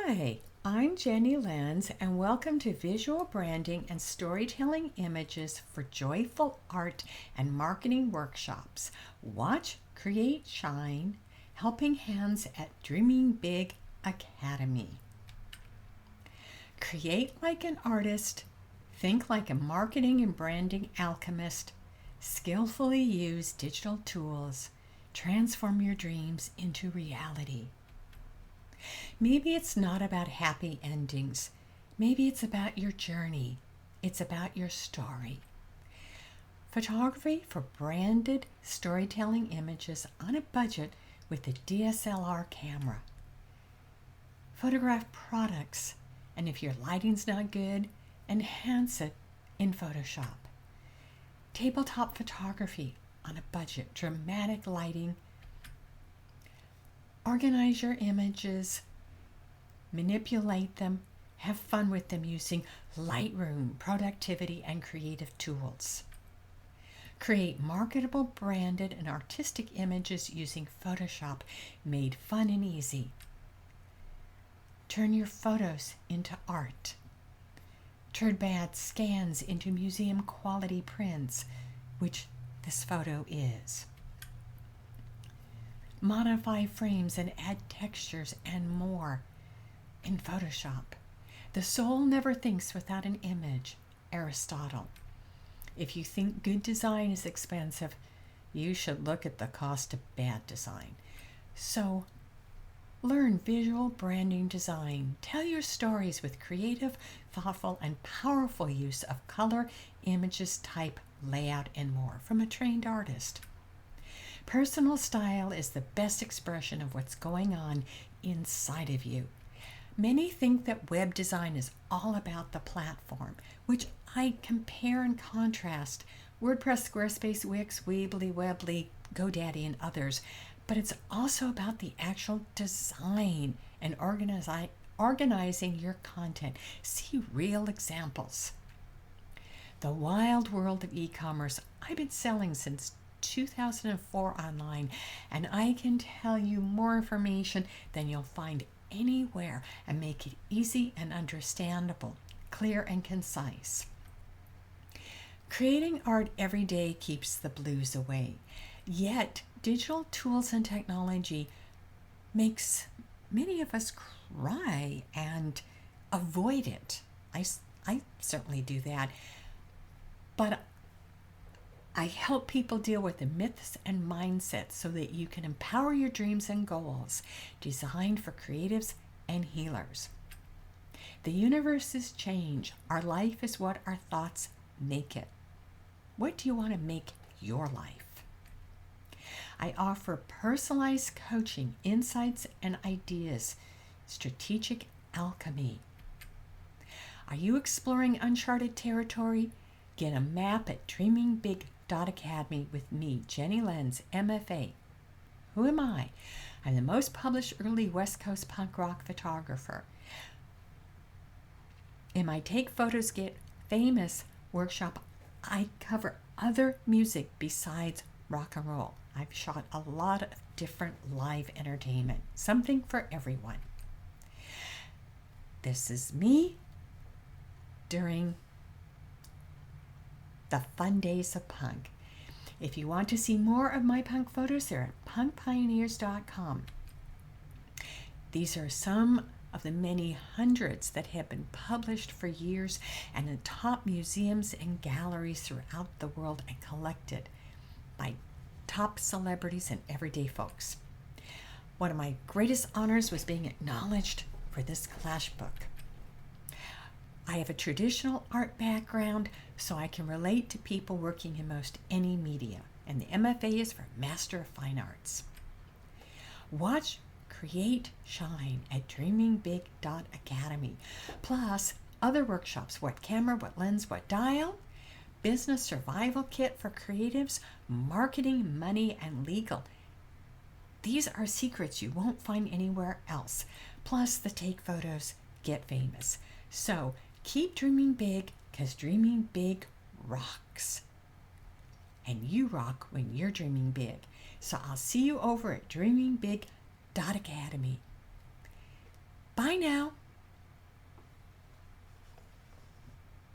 Hi, I'm Jenny Lenz, and welcome to Visual Branding and Storytelling Images for Joyful Art and Marketing Workshops. Watch, Create, Shine, Helping Hands at Dreaming Big Academy. Create like an artist, think like a marketing and branding alchemist, skillfully use digital tools, transform your dreams into reality. Maybe it's not about happy endings. Maybe it's about your journey. It's about your story. Photography for branded storytelling images on a budget with a DSLR camera. Photograph products, and if your lighting's not good, enhance it in Photoshop. Tabletop photography on a budget, dramatic lighting. Organize your images, manipulate them, have fun with them using Lightroom, productivity, and creative tools. Create marketable, branded, and artistic images using Photoshop, made fun and easy. Turn your photos into art. Turn bad scans into museum quality prints, which this photo is. Modify frames and add textures and more in Photoshop. The soul never thinks without an image, Aristotle. If you think good design is expensive, you should look at the cost of bad design. So, learn visual branding design. Tell your stories with creative, thoughtful, and powerful use of color, images, type, layout, and more from a trained artist. Personal style is the best expression of what's going on inside of you. Many think that web design is all about the platform, which I compare and contrast WordPress, Squarespace, Wix, Weebly, Webly, GoDaddy, and others. But it's also about the actual design and organizing your content. See real examples. The wild world of e-commerce. I've been selling since 2004 online, and I can tell you more information than you'll find anywhere and make it easy and understandable, clear and concise. Creating art every day keeps the blues away. Yet, digital tools and technology makes many of us cry and avoid it. I certainly do that. But I help people deal with the myths and mindsets so that you can empower your dreams and goals, designed for creatives and healers. The universe is change. Our life is what our thoughts make it. What do you want to make your life? I offer personalized coaching, insights and ideas, strategic alchemy. Are you exploring uncharted territory? Get a map at DreamingBig.Academy with me, Jenny Lenz, MFA. Who am I? I'm the most published early West Coast punk rock photographer. In my Take Photos Get Famous workshop, I cover other music besides rock and roll. I've shot a lot of different live entertainment, something for everyone. This is me during the fun days of punk. If you want to see more of my punk photos, they're at punkpioneers.com. These are some of the many hundreds that have been published for years and in top museums and galleries throughout the world and collected by top celebrities and everyday folks. One of my greatest honors was being acknowledged for this clash book. I have a traditional art background, so I can relate to people working in most any media, and the MFA is for Master of Fine Arts. Watch, Create, Shine at DreamingBig.Academy, plus other workshops, what camera, what lens, what dial, business survival kit for creatives, marketing, money, and legal. These are secrets you won't find anywhere else, plus the Take Photos, Get Famous. So, keep dreaming big, because dreaming big rocks. And you rock when you're dreaming big. So I'll see you over at DreamingBig.Academy. Bye Bye now.